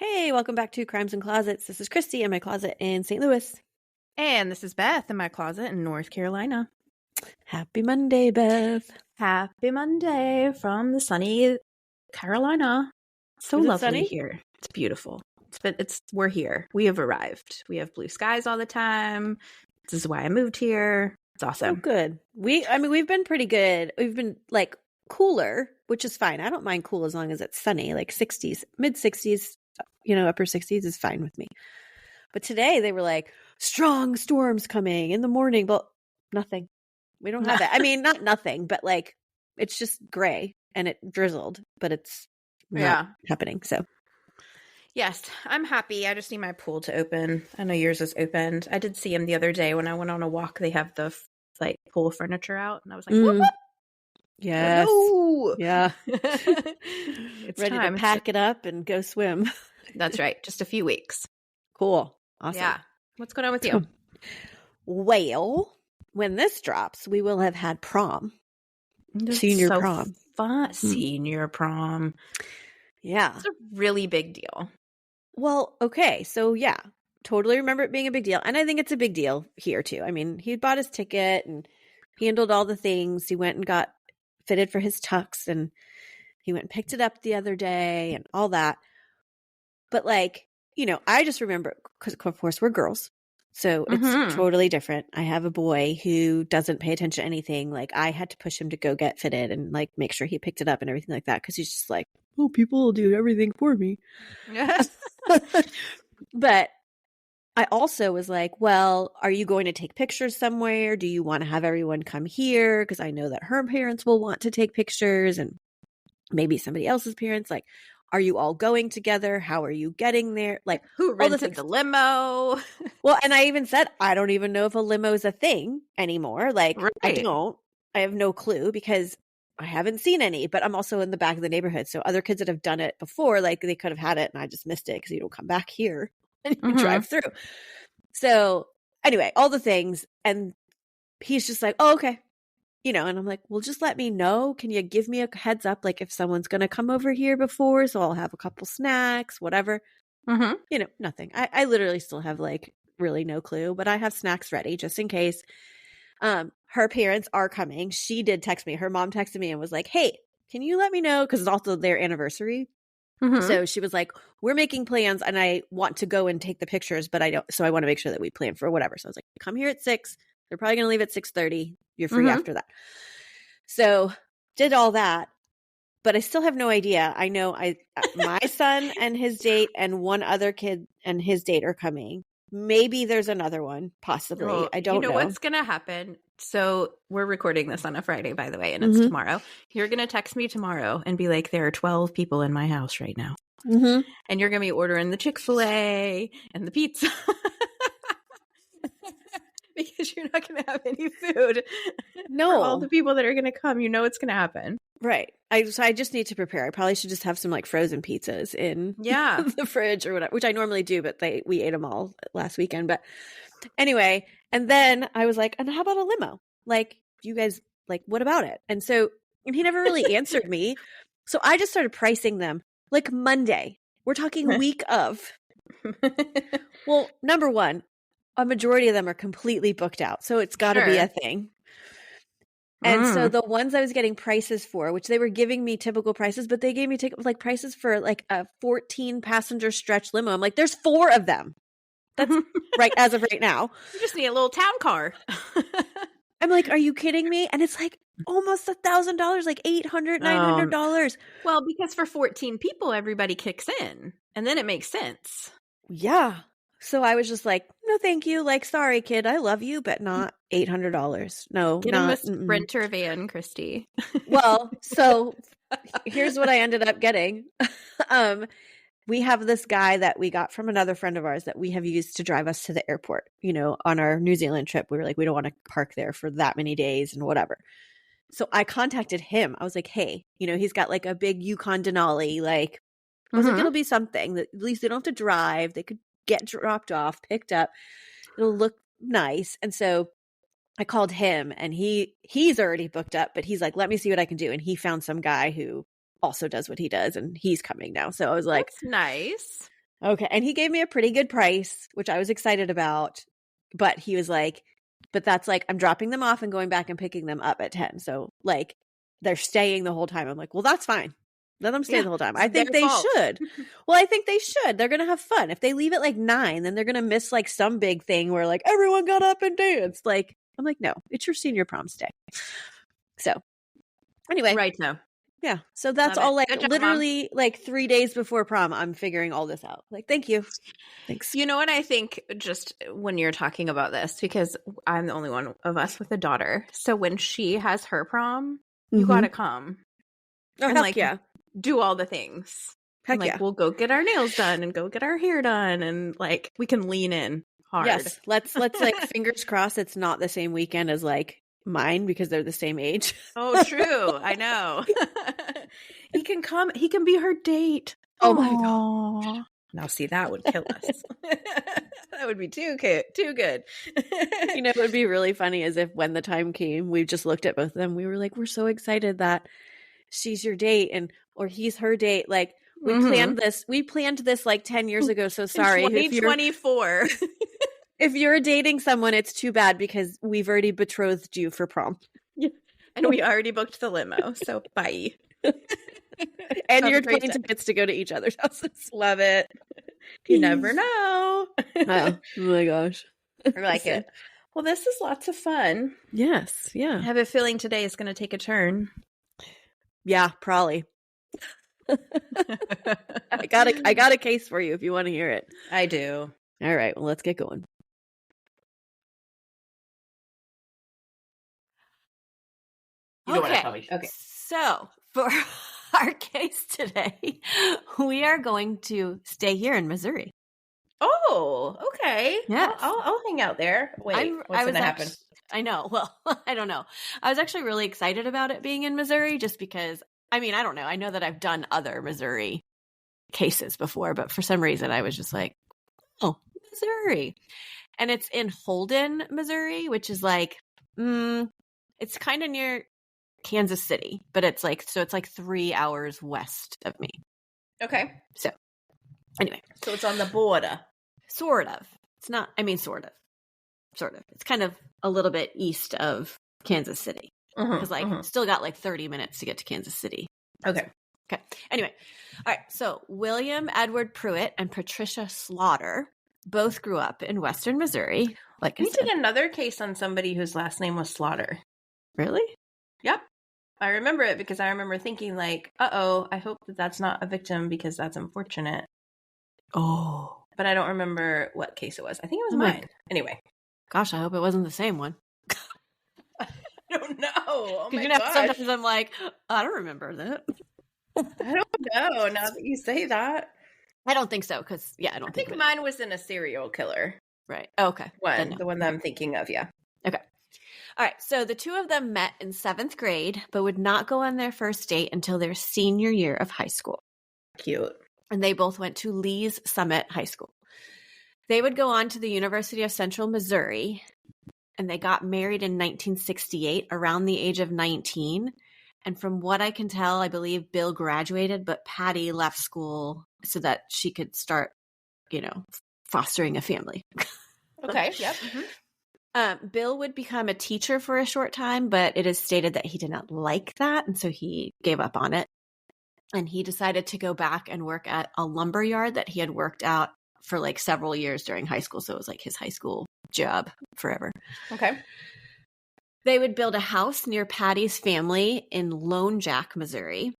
Hey, welcome back to Crimes and Closets. This is Christy in my closet in St. Louis. And this is Beth in my closet in North Carolina. Happy Monday, Beth. Happy Monday from the sunny Carolina. So Is it lovely sunny? here. It's beautiful. We're here. We have arrived. We have blue skies all the time. This is why I moved here. It's awesome. Oh, good. We've been pretty good. We've been like cooler, which is fine. I don't mind cool as long as it's sunny, like 60s, mid 60s, upper 60s is fine with me. But today they were like, strong storms coming in the morning, but nothing. We don't have it. I mean, not nothing, but like it's just gray and it drizzled, but it's not happening. So yes, I'm happy. I just need my pool to open. I know yours is opened. I did see him the other day when I went on a walk. They have the pool furniture out, and I was like, "What?" Yes, oh, no. Yeah. It's ready time to pack it up and go swim. That's right. Just a few weeks. Cool. Awesome. Yeah. What's going on with you? Well, when this drops, we will have had prom. Senior prom. Fun. Senior prom. Yeah. It's a really big deal. Well, okay. So yeah, totally remember it being a big deal. And I think it's a big deal here too. I mean, he bought his ticket and handled all the things. He went and got fitted for his tux and he went and picked it up the other day and all that. But I just remember, because of course we're girls. So it's totally different. I have a boy who doesn't pay attention to anything. Like I had to push him to go get fitted and like make sure he picked it up and everything like that. Cause he's just like, oh, people will do everything for me. But I also was like, well, are you going to take pictures somewhere? Do you want to have everyone come here? Cause I know that her parents will want to take pictures and maybe somebody else's parents. Like, are you all going together? How are you getting there? Like, who rented the limo? Well, and I even said, I don't even know if a limo is a thing anymore. Like, right. I have no clue because I haven't seen any, but I'm also in the back of the neighborhood. So other kids that have done it before, like they could have had it and I just missed it because you don't come back here and you drive through. So anyway, all the things. And he's just like, oh, okay. And I'm like, well, just let me know. Can you give me a heads up? Like if someone's going to come over here before, so I'll have a couple snacks, whatever. Nothing. I literally still have like really no clue, but I have snacks ready just in case. Her parents are coming. She did text me. Her mom texted me and was like, hey, can you let me know? Because it's also their anniversary. So she was like, we're making plans and I want to go and take the pictures, but I don't. So I want to make sure that we plan for whatever. So I was like, come here at 6. They're probably going to leave at 6:30. You're free after that. So did all that, but I still have no idea. I know my son and his date and one other kid and his date are coming. Maybe there's another one, possibly. Well, I don't know. You know what's going to happen? So we're recording this on a Friday, by the way, and it's tomorrow. You're going to text me tomorrow and be like, there are 12 people in my house right now. And you're going to be ordering the Chick-fil-A and the pizza. Because you're not going to have any food. No. For all the people that are going to come, you know it's going to happen. Right. So I just need to prepare. I probably should just have some like frozen pizzas in the fridge or whatever, which I normally do, but we ate them all last weekend. But anyway, and then I was like, and how about a limo? Like, you guys, like, what about it? And he never really answered me. So I just started pricing them like Monday. We're talking week of. Well, number one, a majority of them are completely booked out. So it's got to be a thing. And so the ones I was getting prices for, which they were giving me typical prices, but they gave me like prices for like a 14 passenger stretch limo. I'm like, there's 4 of them. That's right. As of right now. You just need a little town car. I'm like, are you kidding me? And it's like almost $1,000, like $800, $900. Well, because for 14 people, everybody kicks in and then it makes sense. Yeah. So I was just like, no, thank you. Like, sorry, kid. I love you, but not $800. No, Get him a Sprinter van, Christy. Well, so here's what I ended up getting. We have this guy that we got from another friend of ours that we have used to drive us to the airport, on our New Zealand trip. We were like, we don't want to park there for that many days and whatever. So I contacted him. I was like, hey, he's got like a big Yukon Denali. Like, I was like, it'll be something that at least they don't have to drive. They could get dropped off, picked up. It'll look nice. And so I called him and he's already booked up, but he's like, let me see what I can do. And he found some guy who also does what he does and he's coming now. So I was like, that's nice. Okay. And he gave me a pretty good price, which I was excited about. But he was like, but that's like, I'm dropping them off and going back and picking them up at 10. So like they're staying the whole time. I'm like, well, that's fine. Let them stay the whole time. I think they should. Well, I think they should. They're going to have fun. If they leave at like 9, then they're going to miss like some big thing where like everyone got up and danced. Like, I'm like, no, it's your senior prom stay. So anyway. Right now. Yeah. So that's all like job, literally Mom. Like 3 days before prom, I'm figuring all this out. Like, thank you. Thanks. You know what I think just when you're talking about this, because I'm the only one of us with a daughter. So when she has her prom, you got to come. Oh, and like, yeah. Do all the things. Heck like, yeah. We'll go get our nails done and go get our hair done. And like, we can lean in hard. Yes. Let's like fingers crossed it's not the same weekend as like mine because they're the same age. Oh, true. I know. He can come. He can be her date. Oh my God. Now, see, that would kill us. That would be too good. You know, what would be really funny is if when the time came, we just looked at both of them. We were like, we're so excited that she's your date or he's her date. Like we planned this. We planned this like 10 years ago. So sorry. 2024. If you're dating someone, it's too bad because we've already betrothed you for prom. Yeah. And we already booked the limo. So bye. And your plane tickets to go to each other's houses. Love it. You never know. Oh my gosh. I like it. Well, this is lots of fun. Yes. Yeah. I have a feeling today is going to take a turn. Yeah, probably. I got a case for you if you want to hear it. I do. All right. Well, let's get going. Okay. So for our case today, we are going to stay here in Missouri. Oh, okay. Yeah, I'll hang out there. Wait, what's going to happen? I know. Well, I don't know. I was actually really excited about it being in Missouri just because, I mean, I don't know. I know that I've done other Missouri cases before, but for some reason I was just like, oh, Missouri. And it's in Holden, Missouri, which is like, it's kind of near Kansas City, but it's like 3 hours west of me. Okay. So anyway. So it's on the border. Sort of. It's not, I mean, sort of. It's kind of a little bit east of Kansas City. Because still got like 30 minutes to get to Kansas City. Okay. Anyway. All right. So William Edward Prewitt and Patricia Slaughter both grew up in Western Missouri. Like we did another case on somebody whose last name was Slaughter. Really? Yep. I remember it because I remember thinking like, I hope that's not a victim because that's unfortunate. Oh. But I don't remember what case it was. I think it was mine. Anyway. Gosh, I hope it wasn't the same one. I don't know. Oh my gosh. Sometimes I'm like, I don't remember that. I don't know now that you say that. I don't think so because, I don't think mine was in a serial killer. Right. Oh, okay. The one that I'm thinking of, yeah. Okay. All right. So the two of them met in 7th grade, but would not go on their first date until their senior year of high school. Cute. And they both went to Lee's Summit High School. They would go on to the University of Central Missouri, and they got married in 1968 around the age of 19. And from what I can tell, I believe Bill graduated, but Patty left school so that she could start, fostering a family. Okay. Yep. Mm-hmm. Bill would become a teacher for a short time, but it is stated that he did not like that, and so he gave up on it. And he decided to go back and work at a lumber yard that he had worked out for like several years during high school. So it was like his high school job forever. Okay. They would build a house near Patty's family in Lone Jack, Missouri.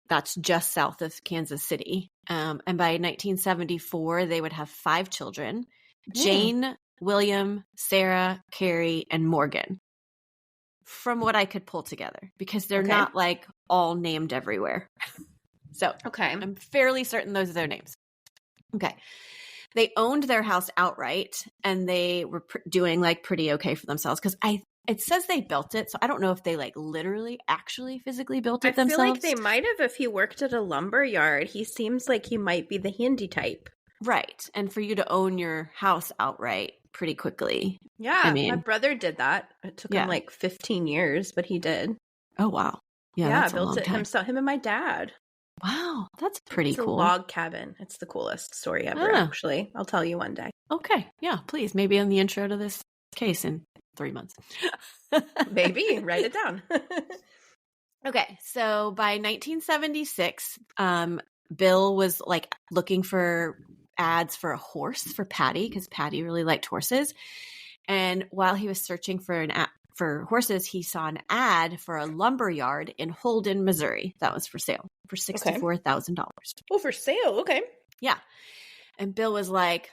That's just south of Kansas City. And by 1974, they would have 5 children: Jane, William, Sarah, Carrie, and Morgan. From what I could pull together, because they're not like all named everywhere. So I'm fairly certain those are their names. Okay. They owned their house outright, and they were doing like pretty okay for themselves because it says they built it. So I don't know if they like literally actually physically built it themselves. I feel like they might have if he worked at a lumber yard. He seems like he might be the handy type. Right. And for you to own your house outright pretty quickly. Yeah. I mean, my brother did that. It took him like 15 years, but he did. Oh, wow. Yeah, built it himself, him and my dad. Wow, that's pretty cool. It's a log cabin. It's the coolest story ever, actually. I'll tell you one day. Okay. Yeah, please. Maybe in the intro to this case in 3 months. Maybe. Write it down. Okay. So by 1976, Bill was like looking for ads for a horse for Patty because Patty really liked horses. And while he was searching for an ad for horses, he saw an ad for a lumber yard in Holden, Missouri. That was for sale for $64,000. Oh, for sale. Okay. Yeah. And Bill was like,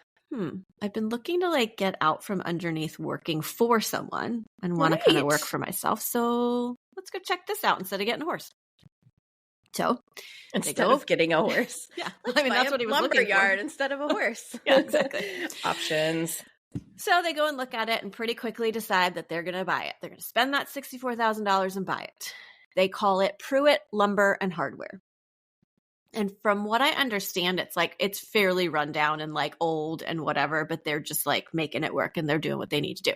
I've been looking to like get out from underneath working for someone and want to kind of work for myself. So let's go check this out instead of getting a horse. So instead of getting a horse. Yeah. I mean, that's what he was looking for. Lumber yard instead of a horse. Yeah, exactly. Options. So they go and look at it and pretty quickly decide that they're going to buy it. They're going to spend that $64,000 and buy it. They call it Prewitt Lumber and Hardware. And from what I understand, it's fairly run down and like old and whatever, but they're just like making it work and they're doing what they need to do.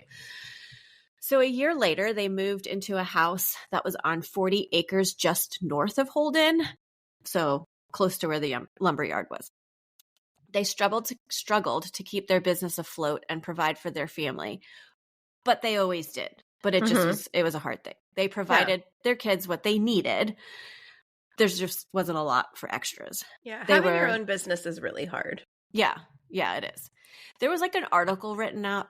So a year later, they moved into a house that was on 40 acres just north of Holden, so close to where the lumberyard was. They struggled to keep their business afloat and provide for their family, but they always did. But it was a hard thing. They provided their kids what they needed. There just wasn't a lot for extras. Yeah, having your own business is really hard. Yeah, it is. There was like an article written out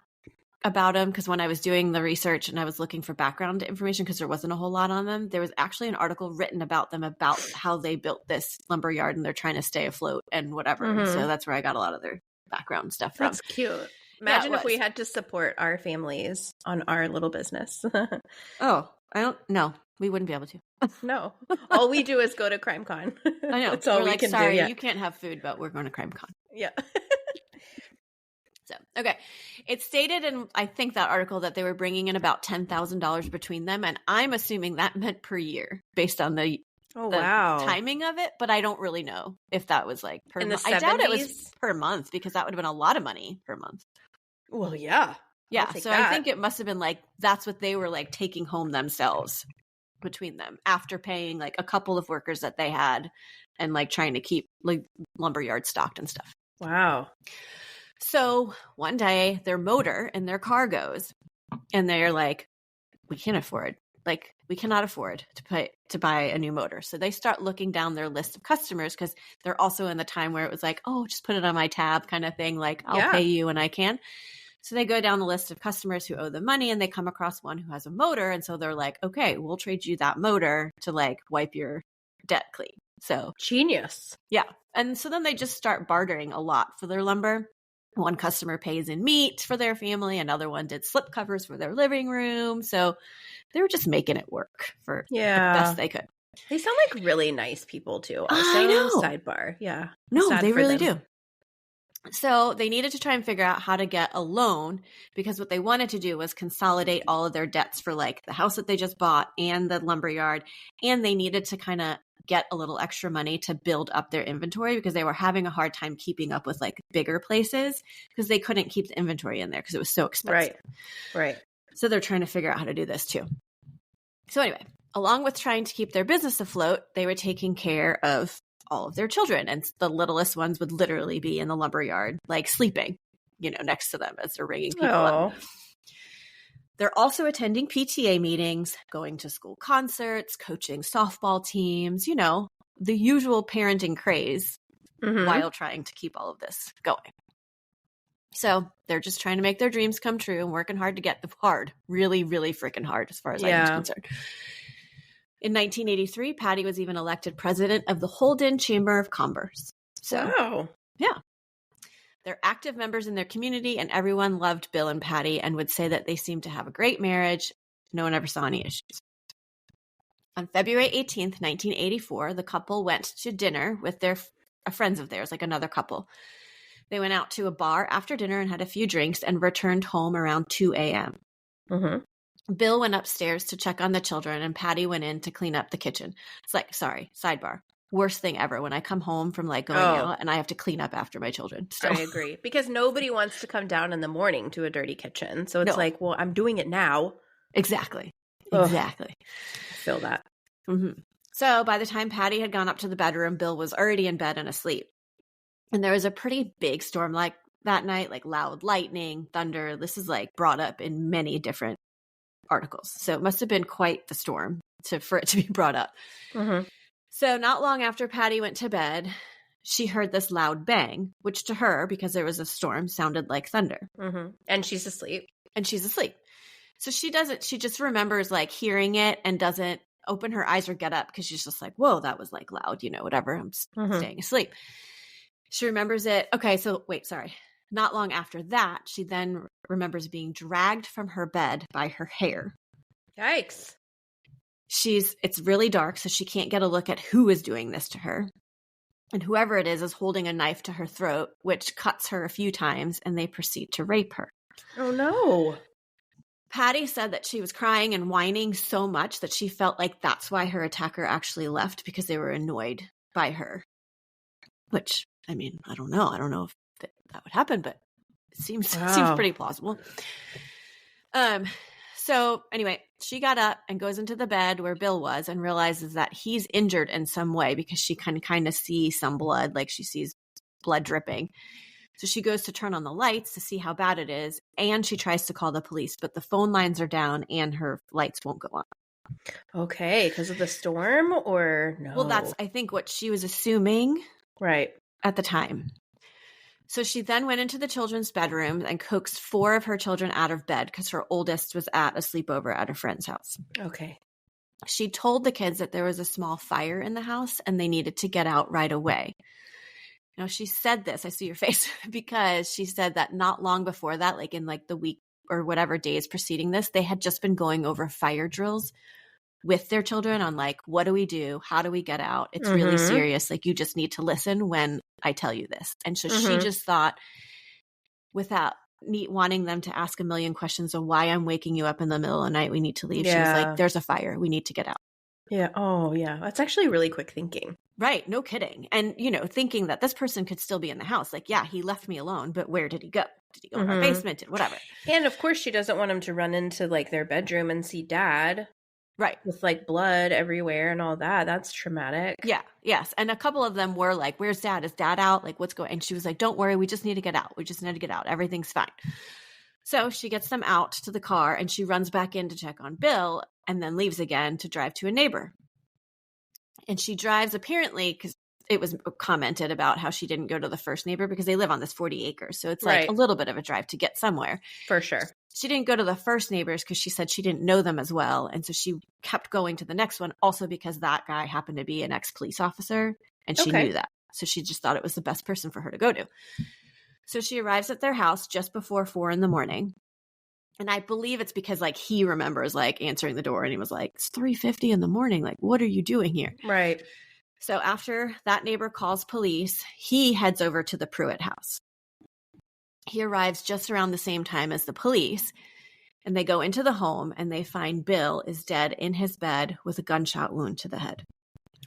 about them because when I was doing the research and I was looking for background information because there wasn't a whole lot on them, there was actually an article written about them about how they built this lumber yard and they're trying to stay afloat and whatever. Mm-hmm. So that's where I got a lot of their background stuff from. That's cute. Imagine if we had to support our families on our little business. Oh, I don't know. We wouldn't be able to. No. All we do is go to CrimeCon. I know. That's all we can do. Sorry, you can't have food, but we're going to CrimeCon. Yeah. So, okay. It stated in, I think, that article that they were bringing in about $10,000 between them. And I'm assuming that meant per year based on the timing of it. But I don't really know if that was like per month. I doubt it was per month because that would have been a lot of money per month. Well, yeah. Yeah. So I think it must have been like, that's what they were like taking home themselves between them after paying like a couple of workers that they had and like trying to keep like lumberyard stocked and stuff. Wow. So one day their motor in their car goes and they're like, we cannot afford to buy a new motor. So they start looking down their list of customers because they're also in the time where it was like, oh, just put it on my tab kind of thing. Like I'll pay you when I can. So they go down the list of customers who owe them money and they come across one who has a motor. And so they're like, okay, we'll trade you that motor to like wipe your debt clean. So genius. Yeah. And so then they just start bartering a lot for their lumber. One customer pays in meat for their family. Another one did slip covers for their living room. So they were just making it work for the best they could. They sound like really nice people too. Also, I know. Sidebar. Yeah. No, they really do. So they needed to try and figure out how to get a loan because what they wanted to do was consolidate all of their debts for like the house that they just bought and the lumberyard. And they needed to kind of get a little extra money to build up their inventory because they were having a hard time keeping up with like bigger places because they couldn't keep the inventory in there because it was so expensive. Right. So they're trying to figure out how to do this too. So anyway, along with trying to keep their business afloat, they were taking care of all of their children. And the littlest ones would literally be in the lumberyard, like sleeping, next to them as they're ringing people up. They're also attending PTA meetings, going to school concerts, coaching softball teams, the usual parenting craze while trying to keep all of this going. So they're just trying to make their dreams come true and working hard to get them hard, really, really freaking hard as far as I'm concerned. In 1983, Patty was even elected president of the Holden Chamber of Commerce. So, yeah. They're active members in their community, and everyone loved Bill and Patty and would say that they seemed to have a great marriage. No one ever saw any issues. On February 18th, 1984, the couple went to dinner with their friends of theirs, like another couple. They went out to a bar after dinner and had a few drinks and returned home around 2 a.m. Bill went upstairs to check on the children, and Patty went in to clean up the kitchen. It's like, sorry, sidebar. Worst thing ever when I come home from like going out and I have to clean up after my children. So. I agree. Because nobody wants to come down in the morning to a dirty kitchen. So it's like, well, I'm doing it now. Exactly. I feel that. So by the time Patty had gone up to the bedroom, Bill was already in bed and asleep. And there was a pretty big storm like that night, like loud lightning, thunder. This is like brought up in many different articles. So it must have been quite the storm for it to be brought up. Mm-hmm. So not long after Patty went to bed, she heard this loud bang, which to her, because there was a storm, sounded like thunder. Mm-hmm. And she's asleep. So she just remembers like hearing it and doesn't open her eyes or get up because she's just like, whoa, that was like loud, whatever. I'm staying asleep. She remembers it. Okay, so wait, sorry. Not long after that, she then remembers being dragged from her bed by her hair. Yikes. It's really dark, so she can't get a look at who is doing this to her. And whoever it is holding a knife to her throat, which cuts her a few times, and they proceed to rape her. Oh, no. Patty said that she was crying and whining so much that she felt like that's why her attacker actually left, because they were annoyed by her. Which, I mean, I don't know. I don't know if that would happen, but it seems pretty plausible. So anyway, she got up and goes into the bed where Bill was and realizes that he's injured in some way because she can kind of see some blood, like she sees blood dripping. So she goes to turn on the lights to see how bad it is, and she tries to call the police, but the phone lines are down and her lights won't go on. Okay, because of the storm or no? Well, that's, I think, what she was assuming at the time. So she then went into the children's bedroom and coaxed 4 of her children out of bed because her oldest was at a sleepover at a friend's house. Okay. She told the kids that there was a small fire in the house and they needed to get out right away. Now, she said this, I see your face, because she said that not long before that, like in like the week or whatever days preceding this, they had just been going over fire drills with their children on like, what do we do? How do we get out? It's really serious. Like, you just need to listen when I tell you this. And so she just thought, without wanting them to ask a million questions of why I'm waking you up in the middle of the night, we need to leave. Yeah. She was like, there's a fire. We need to get out. Yeah. Oh, yeah. That's actually really quick thinking. Right. No kidding. And, thinking that this person could still be in the house. Like, yeah, he left me alone, but where did he go? Did he go in our basement? Did whatever. And of course she doesn't want him to run into like their bedroom and see dad. Right. With like blood everywhere and all that. That's traumatic. Yeah. Yes. And a couple of them were like, where's dad? Is dad out? Like, what's going on? And she was like, don't worry. We just need to get out. We just need to get out. Everything's fine. So she gets them out to the car and she runs back in to check on Bill and then leaves again to drive to a neighbor. And she drives, apparently, because it was commented about how she didn't go to the first neighbor because they live on this 40 acres. So it's like a little bit of a drive to get somewhere. For sure. She didn't go to the first neighbors because she said she didn't know them as well. And so she kept going to the next one also because that guy happened to be an ex-police officer and she knew that. So she just thought it was the best person for her to go to. So she arrives at their house just before 4 a.m. And I believe it's because like he remembers like answering the door and he was like, it's 3:50 in the morning. Like, what are you doing here? Right. So after that neighbor calls police, he heads over to the Prewitt house. He arrives just around the same time as the police, and they go into the home and they find Bill is dead in his bed with a gunshot wound to the head.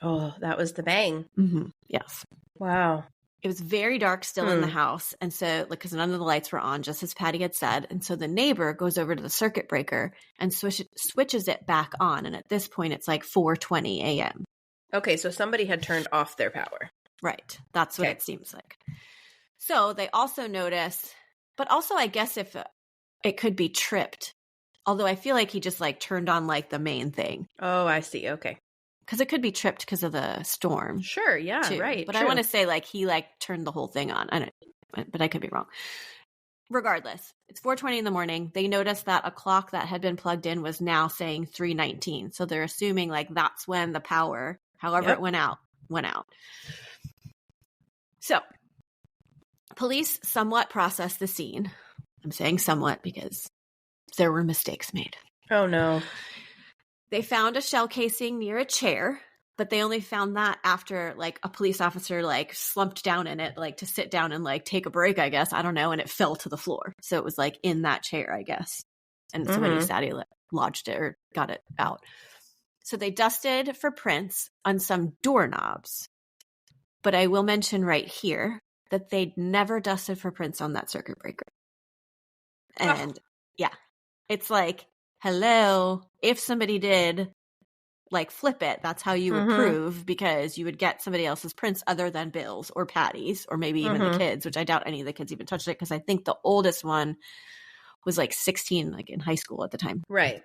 Oh, that was the bang. Mm-hmm. Yes. Wow. It was very dark still in the house. And so, because none of the lights were on, just as Patty had said. And so the neighbor goes over to the circuit breaker and switches it back on. And at this point, it's like 4:20 a.m. Okay, so somebody had turned off their power. Right. That's what it seems like. So they also notice, but also I guess if it could be tripped, although I feel like he just like turned on like the main thing. Oh, I see. Okay. Because it could be tripped because of the storm. Sure. Yeah. Too. Right. But I want to say like he like turned the whole thing on. But I could be wrong. Regardless, it's 4:20 in the morning. They noticed that a clock that had been plugged in was now saying 3:19. So they're assuming like that's when the power, however it went out. So police somewhat processed the scene. I'm saying somewhat because there were mistakes made. Oh, no. They found a shell casing near a chair, but they only found that after like a police officer like slumped down in it, like to sit down and like take a break, I guess. I don't know. And it fell to the floor. So it was like in that chair, I guess. And somebody sat, lodged it or got it out. So they dusted for prints on some doorknobs. But I will mention right here that they'd never dusted for prints on that circuit breaker. And it's like, hello, if somebody did, like flip it. That's how you would prove, because you would get somebody else's prints other than Bill's or Patty's, or maybe even the kids, which I doubt any of the kids even touched it, because I think the oldest one was like 16, like in high school at the time. Right.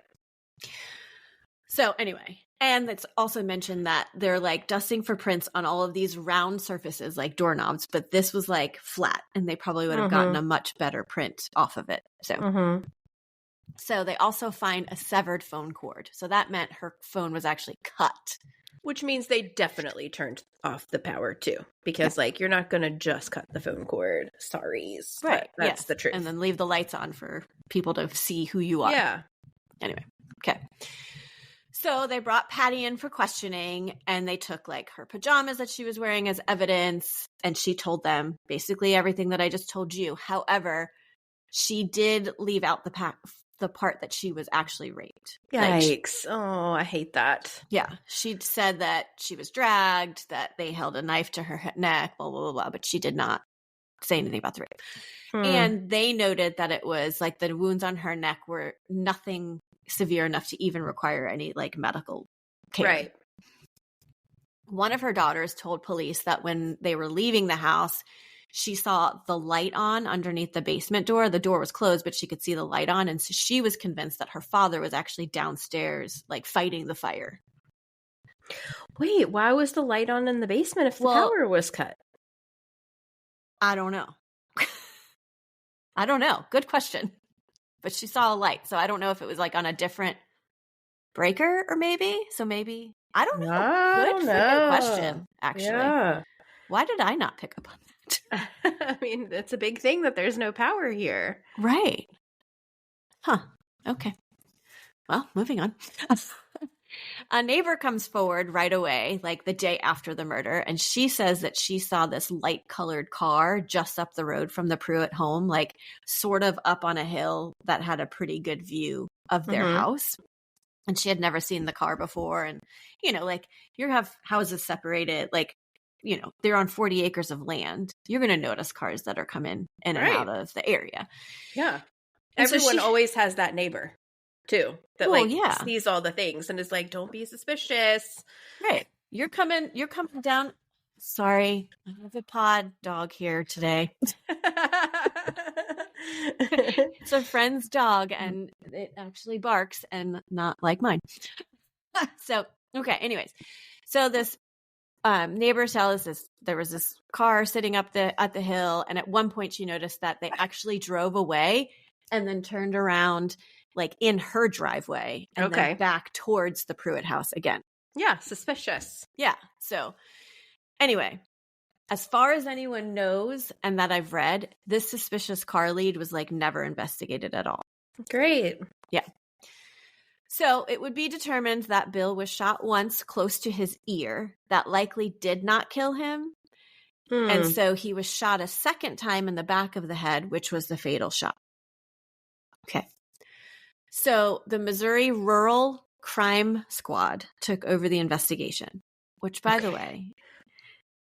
So anyway, and it's also mentioned that they're like dusting for prints on all of these round surfaces like doorknobs, but this was like flat, and they probably would have gotten a much better print off of it. So they also find a severed phone cord. So that meant her phone was actually cut. Which means they definitely turned off the power too, because like you're not going to just cut the phone cord. Sorries. Right. That's the truth. And then leave the lights on for people to see who you are. Yeah. Anyway. Okay. So they brought Patty in for questioning, and they took like her pajamas that she was wearing as evidence, and she told them basically everything that I just told you. However, she did leave out the part that she was actually raped. Yikes. Oh, I hate that. Yeah. She said that she was dragged, that they held a knife to her neck, blah, blah, blah, blah, but she did not say anything about the rape. And they noted that it was like the wounds on her neck were nothing severe enough to even require any like medical care. Right. One of her daughters told police that when they were leaving the house, she saw the light on underneath the basement door. The door was closed, but she could see the light on. And so she was convinced that her father was actually downstairs, like fighting the fire. Wait, why was the light on in the basement if the power was cut? I don't know. I don't know. Good question. But she saw a light. So I don't know if it was like on a different breaker or maybe. So maybe, I don't know. Good question, actually. Yeah. Why did I not pick up on that? I mean, it's a big thing that there's no power here. Right. Huh. Okay. Well, moving on. A neighbor comes forward right away, like the day after the murder, and she says that she saw this light-colored car just up the road from the Prewitt home, like sort of up on a hill that had a pretty good view of their house. And she had never seen the car before. And, you know, like you have houses separated, like, you know, they're on 40 acres of land. You're going to notice cars that are coming in and out of the area. Yeah. And everyone always has that neighbor too, that sees all the things and is like, don't be suspicious. Right. You're coming down. Sorry. I have a pod dog here today. It's a friend's dog, and it actually barks, and not like mine. So, okay. Anyways, so this neighbor tells us there was this car sitting up at the hill, and at one point she noticed that they actually drove away and then turned around like in her driveway and then back towards the Prewitt house again. Yeah, suspicious. Yeah. So anyway, as far as anyone knows and that I've read, this suspicious car lead was like never investigated at all. Great. Yeah. So it would be determined that Bill was shot once close to his ear. That likely did not kill him. And so he was shot a second time in the back of the head, which was the fatal shot. Okay. So the Missouri Rural Crime Squad took over the investigation, which, by the way,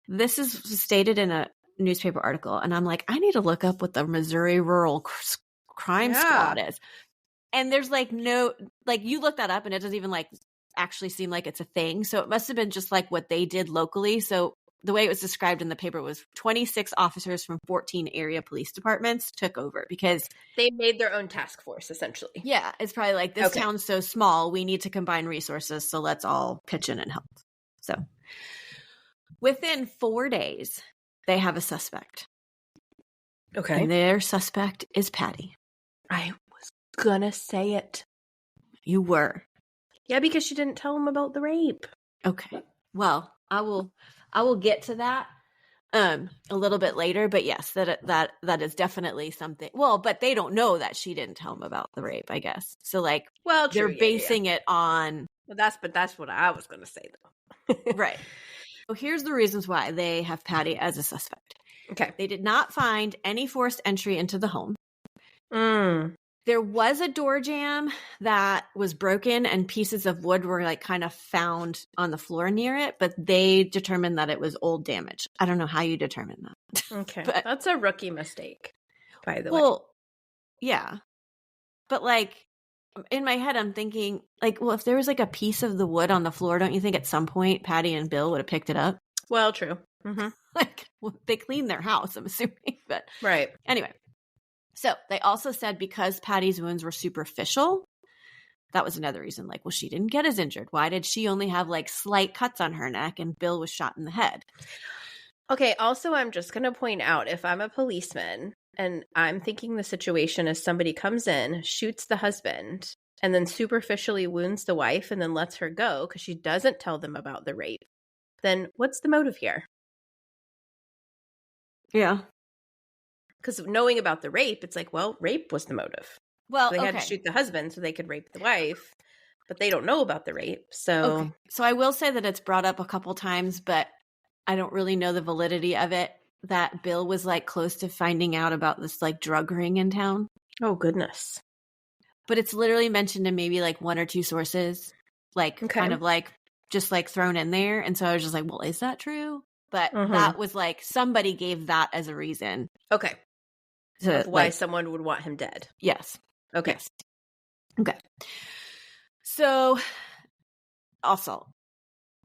this is stated in a newspaper article. And I'm like, I need to look up what the Missouri Rural Crime Squad is. And there's like no, like you look that up and it doesn't even like actually seem like it's a thing. So it must have been just like what they did locally. So the way it was described in the paper was 26 officers from 14 area police departments took over because they made their own task force, essentially. Yeah. It's probably like, this town's so small, we need to combine resources. So let's all pitch in and help. So within 4 days, they have a suspect. Okay. And their suspect is Patty. I was gonna say it. You were. Yeah, because she didn't tell him about the rape. Okay. Well, I will get to that a little bit later, but yes, that is definitely something. Well, but they don't know that she didn't tell him about the rape, I guess. So like, well, true, they're basing it on. Well, that's what I was going to say though. Right. So here's the reasons why they have Patty as a suspect. Okay. They did not find any forced entry into the home. There was a door jamb that was broken and pieces of wood were like kind of found on the floor near it, but they determined that it was old damage. I don't know how you determine that. Okay. But that's a rookie mistake, by the way. Well, yeah. But like, in my head, I'm thinking, like, well, if there was like a piece of the wood on the floor, don't you think at some point Patty and Bill would have picked it up? Well, true. Mm-hmm. Like, well, they cleaned their house, I'm assuming. But right. Anyway, so they also said because Patty's wounds were superficial, that was another reason. Like, well, she didn't get as injured. Why did she only have like slight cuts on her neck and Bill was shot in the head? Okay, also, I'm just going to point out, if I'm a policeman and I'm thinking the situation is somebody comes in, shoots the husband, and then superficially wounds the wife and then lets her go because she doesn't tell them about the rape, then what's the motive here? Yeah. Because knowing about the rape, it's like, well, rape was the motive. Well, they had to shoot the husband so they could rape the wife, but they don't know about the rape. So, So I will say that it's brought up a couple times, but I don't really know the validity of it, that Bill was like close to finding out about this like drug ring in town. Oh, goodness. But it's literally mentioned in maybe like one or two sources, like kind of like just like thrown in there. And so I was just like, well, is that true? But that was like somebody gave that as a reason. Okay. To, why someone would want him dead. Yes. Okay. Yes. Okay. So also,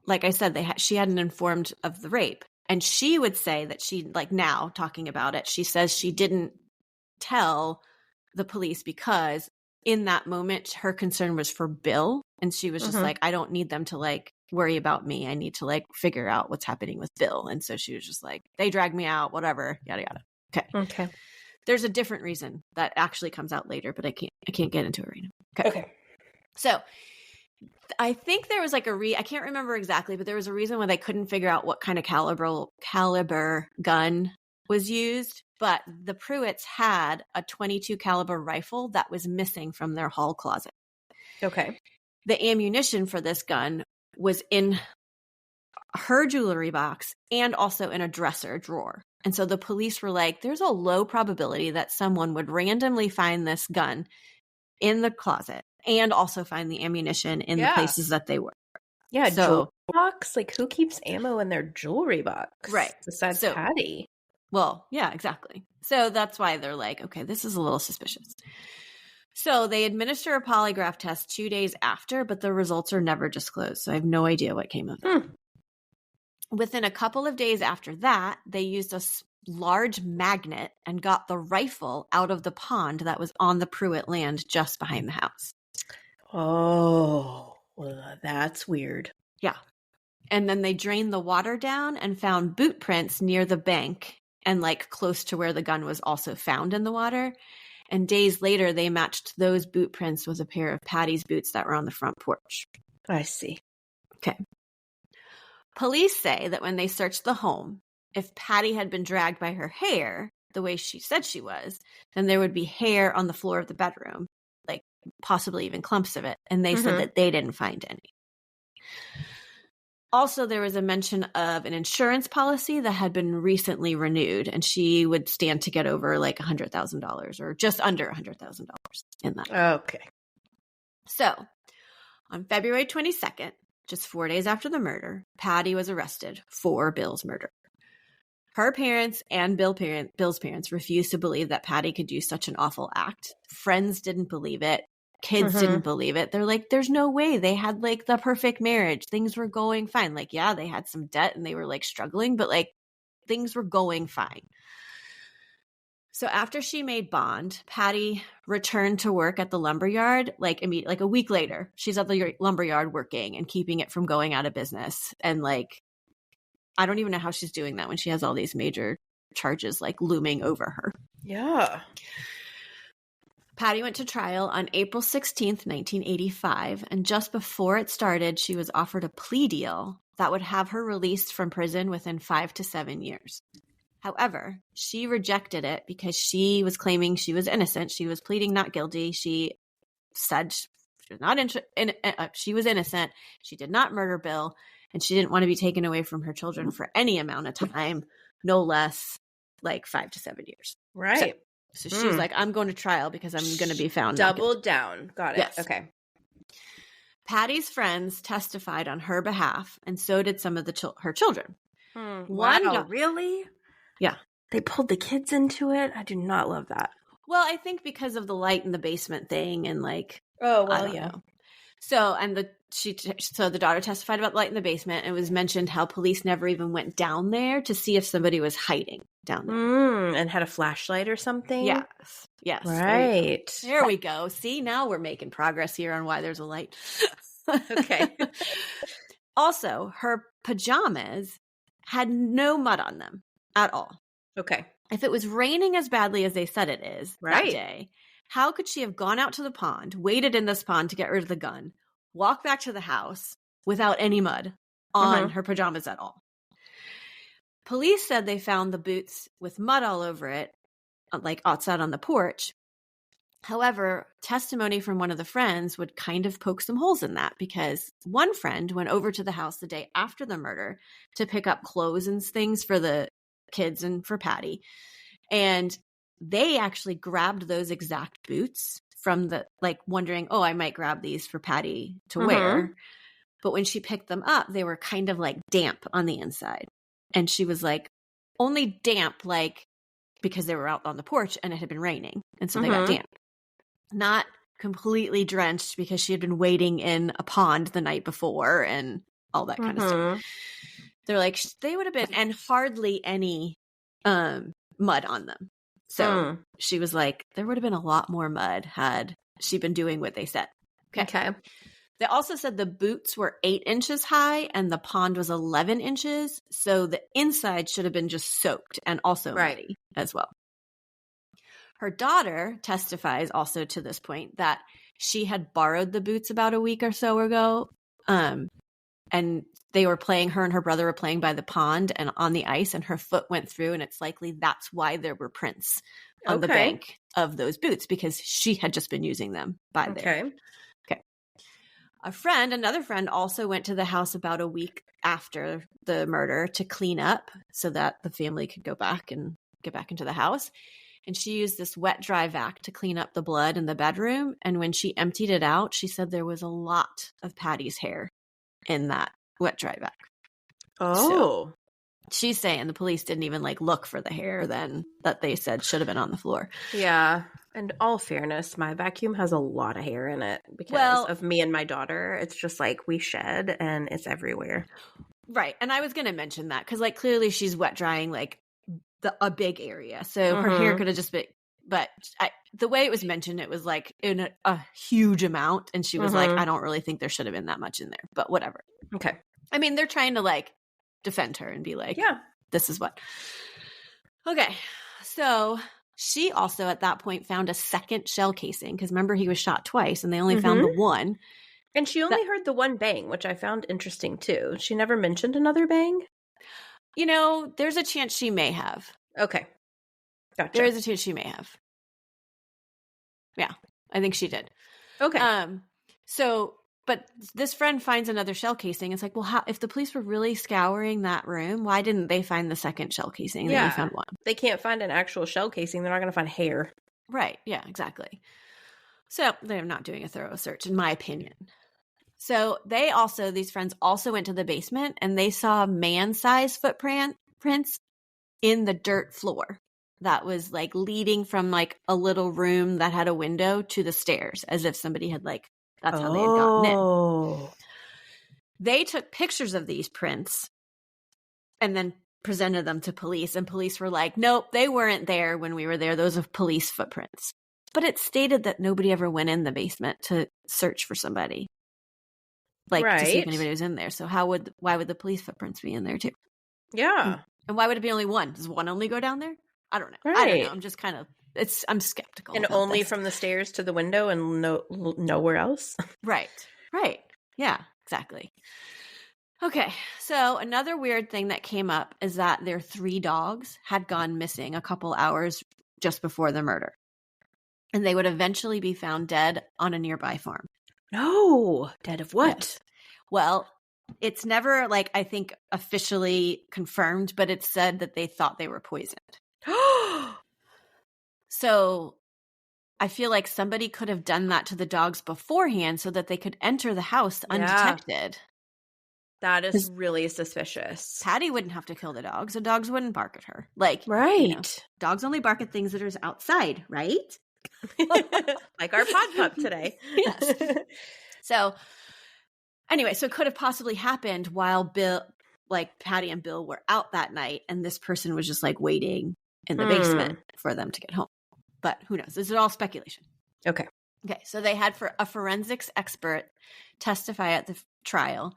like I said, she hadn't informed of the rape. And she would say that she, like now talking about it, she says she didn't tell the police because in that moment, her concern was for Bill. And she was just like, I don't need them to like worry about me. I need to like figure out what's happening with Bill. And so she was just like, they dragged me out, whatever, yada, yada. Okay. There's a different reason that actually comes out later, but I can't get into it right now. Okay. So I think there was like I can't remember exactly, but there was a reason why they couldn't figure out what kind of caliber gun was used. But the Prewitts had a .22 caliber rifle that was missing from their hall closet. Okay. The ammunition for this gun was in her jewelry box and also in a dresser drawer. And so the police were like, there's a low probability that someone would randomly find this gun in the closet and also find the ammunition in the places that they were. Yeah, so, jewelry box? Like, who keeps ammo in their jewelry box? Right. Besides Patty. Well, yeah, exactly. So that's why they're like, okay, this is a little suspicious. So they administer a polygraph test 2 days after, but the results are never disclosed. So I have no idea what came of that. Within a couple of days after that, they used a large magnet and got the rifle out of the pond that was on the Prewitt land just behind the house. Oh, well, that's weird. Yeah. And then they drained the water down and found boot prints near the bank and like close to where the gun was also found in the water. And days later, they matched those boot prints with a pair of Patty's boots that were on the front porch. I see. Okay. Police say that when they searched the home, if Patty had been dragged by her hair, the way she said she was, then there would be hair on the floor of the bedroom, like possibly even clumps of it. And they said that they didn't find any. Also, there was a mention of an insurance policy that had been recently renewed, and she would stand to get over like $100,000 or just under $100,000 in that. Okay. So on February 22nd, just 4 days after the murder, Patty was arrested for Bill's murder. Her parents and Bill's parents refused to believe that Patty could do such an awful act. Friends didn't believe it. Kids didn't believe it. They're like, there's no way. They had like the perfect marriage. Things were going fine. Like, yeah, they had some debt and they were like struggling, but like things were going fine. So after she made bond, Patty returned to work at the lumberyard like immediately, like a week later. She's at the lumberyard working and keeping it from going out of business. And like, I don't even know how she's doing that when she has all these major charges like looming over her. Yeah. Patty went to trial on April 16th, 1985. And just before it started, she was offered a plea deal that would have her released from prison within 5 to 7 years. However, she rejected it because she was claiming she was innocent. She was pleading not guilty. She said she was not she was innocent. She did not murder Bill, and she didn't want to be taken away from her children for any amount of time, no less like 5 to 7 years. Right. So she was like, I'm going to trial because I'm going to be found. Doubled down. Got it. Yes. Okay. Patty's friends testified on her behalf, and so did some of her children. Wow, really? Yeah. They pulled the kids into it? I do not love that. Well, I think because of the light in the basement thing and like Oh, I well, don't yeah. know. So, and the daughter testified about the light in the basement. It was mentioned how police never even went down there to see if somebody was hiding down there. And had a flashlight or something? Yes. Yes. Right. There we go. See, now we're making progress here on why there's a light. Okay. Also, her pajamas had no mud on them at all. Okay. If it was raining as badly as they said it is that day, how could she have gone out to the pond, waited in this pond to get rid of the gun, walked back to the house without any mud on her pajamas at all? Police said they found the boots with mud all over it, like outside on the porch. However, testimony from one of the friends would kind of poke some holes in that, because one friend went over to the house the day after the murder to pick up clothes and things for the kids and for Patty. And they actually grabbed those exact boots from the, like, wondering, oh, I might grab these for Patty to wear. But when she picked them up, they were kind of like damp on the inside. And she was like, only damp, like, because they were out on the porch and it had been raining. And so they got damp. Not completely drenched because she had been wading in a pond the night before and all that kind of stuff. They're like, they would have been, and hardly any mud on them. So she was like, there would have been a lot more mud had she been doing what they said. Okay. They also said the boots were 8 inches high and the pond was 11 inches. So the inside should have been just soaked and also muddy as well. Her daughter testifies also to this point that she had borrowed the boots about a week or so ago. And they were playing, her and her brother were playing by the pond and on the ice, and her foot went through, and it's likely that's why there were prints on the bank of those boots, because she had just been using them by there. Okay. Another friend also went to the house about a week after the murder to clean up so that the family could go back and get back into the house. And she used this wet dry vac to clean up the blood in the bedroom. And when she emptied it out, she said there was a lot of Patty's hair in that wet dry vac. So she's saying the police didn't even like look for the hair then that they said should have been on the floor. Yeah. And all fairness, my vacuum has a lot of hair in it because of me and my daughter. It's just like we shed and it's everywhere. Right. And I was going to mention that because like clearly she's wet drying like a big area. So her hair could have just been, but the way it was mentioned, it was like in a huge amount. And she was like, I don't really think there should have been that much in there, but whatever. Okay. I mean, they're trying to like defend her and be like, yeah, this is what. Okay. So she also at that point found a second shell casing because remember he was shot twice and they only found the one. And she only heard the one bang, which I found interesting too. She never mentioned another bang? You know, there's a chance she may have. Okay. Gotcha. There is a chance she may have. Yeah, I think she did. Okay. So, but this friend finds another shell casing. It's like, well, if the police were really scouring that room, why didn't they find the second shell casing? They only found one. They can't find an actual shell casing. They're not going to find hair. Right. Yeah, exactly. So they're not doing a thorough search, in my opinion. So these friends also went to the basement and they saw man-sized footprints in the dirt floor that was like leading from like a little room that had a window to the stairs, as if somebody had like, that's how they had gotten in. They took pictures of these prints and then presented them to police, and police were like, nope, they weren't there when we were there. Those are police footprints. But it stated that nobody ever went in the basement to search for somebody. Like to see if anybody was in there. So why would the police footprints be in there too? Yeah. And why would it be only one? Does one only go down there? I don't know. Right. I don't know. I'm just kind of I'm skeptical. And only from the stairs to the window and nowhere else. Right. Yeah, exactly. Okay. So another weird thing that came up is that their 3 dogs had gone missing a couple hours just before the murder. And they would eventually be found dead on a nearby farm. No. Dead of what? Yes. Well, it's never, like, I think officially confirmed, but it's said that they thought they were poisoned. So I feel like somebody could have done that to the dogs beforehand so that they could enter the house undetected. That is really suspicious. Patty wouldn't have to kill the dogs. The dogs wouldn't bark at her. Like, right. You know, dogs only bark at things that are outside, right? Like our pod pup today. Yes. So anyway, so it could have possibly happened while Patty and Bill were out that night, and this person was just like waiting in the basement for them to get home. But who knows? This is all speculation. Okay. So they had a forensics expert testify at the trial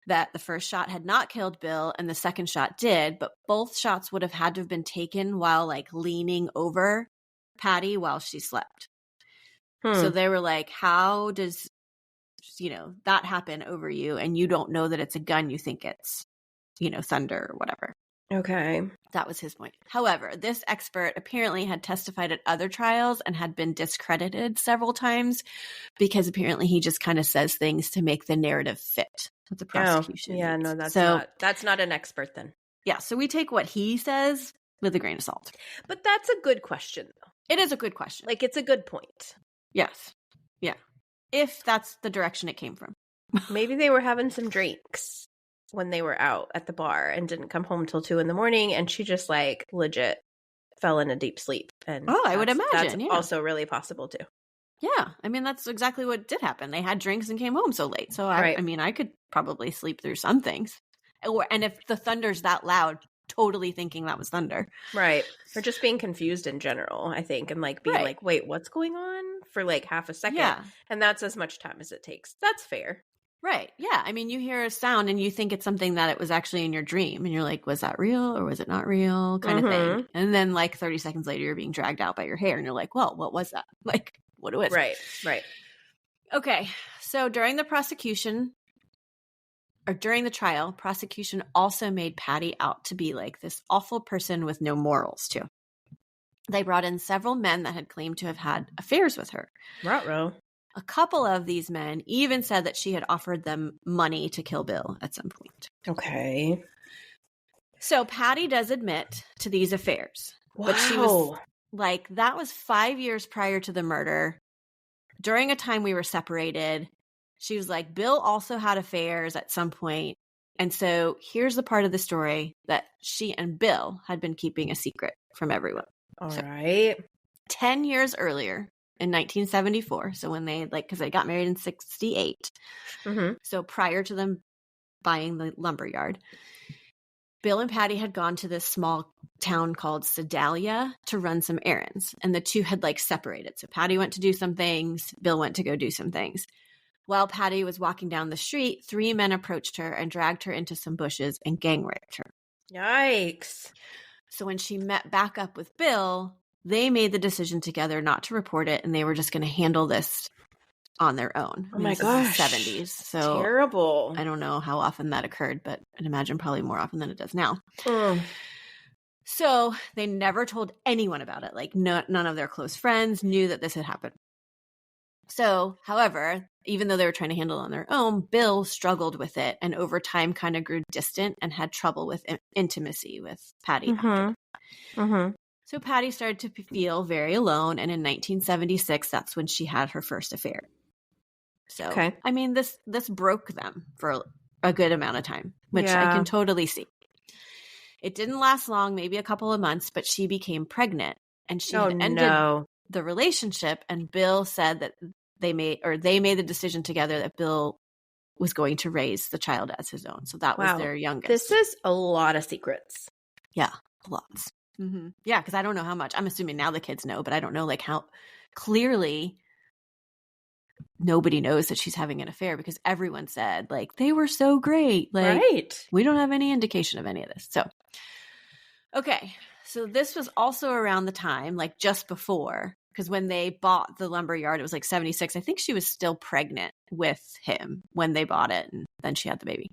that the first shot had not killed Bill and the second shot did, but both shots would have had to have been taken while like leaning over Patty while she slept. So they were like, how does, that happen over you and you don't know that it's a gun, you think it's, thunder or whatever. Okay. That was his point. However, this expert apparently had testified at other trials and had been discredited several times because apparently he just kind of says things to make the narrative fit with the prosecution. Yeah, no, that's not an expert then. Yeah, so we take what he says with a grain of salt. But that's a good question, though. It is a good question. Like, it's a good point. Yes. Yeah. If that's the direction it came from. Maybe they were having some drinks when they were out at the bar and didn't come home till 2 a.m. and she just like legit fell in a deep sleep. And I would imagine. That's also really possible too. Yeah. I mean, that's exactly what did happen. They had drinks and came home so late. So I mean, I could probably sleep through some things. And if the thunder's that loud, totally thinking that was thunder. Right. Or just being confused in general, I think. And like being like, wait, what's going on for like half a second? Yeah. And that's as much time as it takes. That's fair. Right. Yeah. I mean, you hear a sound and you think it's something that it was actually in your dream. And you're like, was that real or was it not real kind of thing? And then like 30 seconds later, you're being dragged out by your hair. And you're like, well, what was that? Like, what was it? Right. Okay. So during the trial, prosecution also made Patty out to be like this awful person with no morals too. They brought in several men that had claimed to have had affairs with her. Ruh-roh. A couple of these men even said that she had offered them money to kill Bill at some point. Okay. So Patty does admit to these affairs. Wow. But she was like, that was 5 years prior to the murder. During a time we were separated. She was like, Bill also had affairs at some point. And so here's the part of the story that she and Bill had been keeping a secret from everyone. All right. 10 years earlier, in 1974, so when they because they got married in 68, so prior to them buying the lumberyard, Bill and Patty had gone to this small town called Sedalia to run some errands, and the two had separated. So Patty went to do some things, Bill went to go do some things. While Patty was walking down the street, 3 men approached her and dragged her into some bushes and gang raped her. Yikes. So when she met back up with Bill, they made the decision together not to report it, and they were just going to handle this on their own. Oh my gosh. 70s. So terrible. I don't know how often that occurred, but I'd imagine probably more often than it does now. So they never told anyone about it. None of their close friends knew that this had happened. So, however, even though they were trying to handle it on their own, Bill struggled with it and over time kind of grew distant and had trouble with intimacy with Patty. So Patty started to feel very alone, and in 1976, that's when she had her first affair. So, I mean, this broke them for a good amount of time, which I can totally see. It didn't last long, maybe a couple of months, but she became pregnant, and she had ended the relationship, and Bill said that they made the decision together that Bill was going to raise the child as his own. So that was their youngest. This is a lot of secrets. Yeah, lots. Yeah, because I don't know how much. I'm assuming now the kids know, but I don't know how clearly nobody knows that she's having an affair because everyone said they were so great. Right. We don't have any indication of any of this. So, okay. So this was also around the time, just before, because when they bought the lumberyard, it was 76. I think she was still pregnant with him when they bought it, and then she had the baby.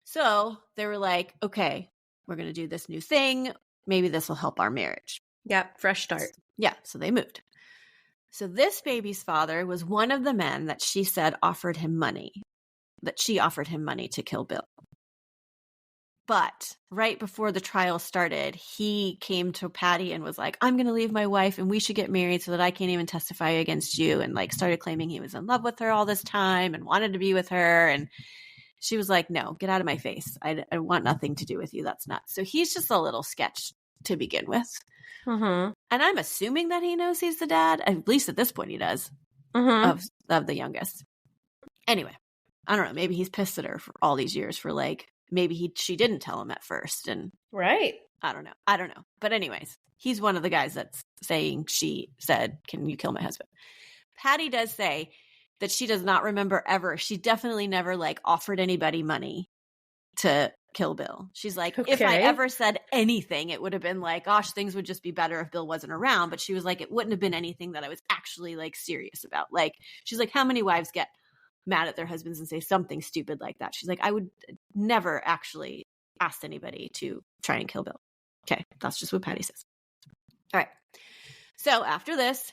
So they were like, okay, we're going to do this new thing. Maybe this will help our marriage. Yeah, fresh start. Yeah, so they moved. So this baby's father was one of the men that she said offered him money to kill Bill. But right before the trial started, he came to Patty and was like, I'm going to leave my wife and we should get married so that I can't even testify against you. And started claiming he was in love with her all this time and wanted to be with her. And she was like, no, get out of my face. I want nothing to do with you. That's nuts. So he's just a little sketch to begin with. And I'm assuming that he knows he's the dad. At least at this point he does, of the youngest. Anyway, I don't know. Maybe he's pissed at her for all these years for like, maybe she didn't tell him at first. And right. I don't know. But anyways, he's one of the guys that's saying she said, "Can you kill my husband?" Patty does say that she does not remember ever. She definitely never like offered anybody money to kill Bill. She's like, if I ever said anything, it would have been like, gosh, things would just be better if Bill wasn't around. But she was like, it wouldn't have been anything that I was actually like serious about. Like, she's like, how many wives get mad at their husbands and say something stupid like that? She's like, I would never actually ask anybody to try and kill Bill. Okay, that's just what Patty says. All right. So after this,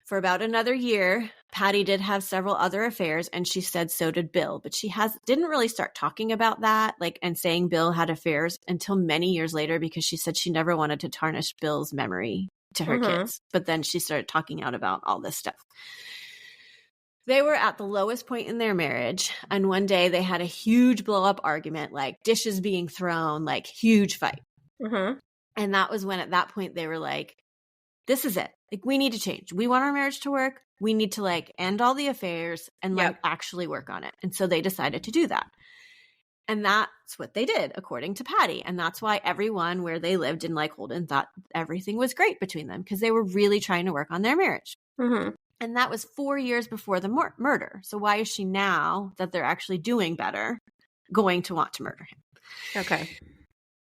for about another year, Patty did have several other affairs, and she said so did Bill. But she didn't really start talking about that, like, and saying Bill had affairs until many years later, because she said she never wanted to tarnish Bill's memory to her kids. But then she started talking out about all this stuff. They were at the lowest point in their marriage, and one day they had a huge blow-up argument, like dishes being thrown, like huge fight. And that was when at that point they were like, this is it. Like, we need to change. We want our marriage to work. We need to like end all the affairs and like actually work on it. And so they decided to do that. And that's what they did, according to Patty. And that's why everyone where they lived in like Holden thought everything was great between them, because they were really trying to work on their marriage. And that was 4 years before the murder. So why is she now that they're actually doing better going to want to murder him? Okay.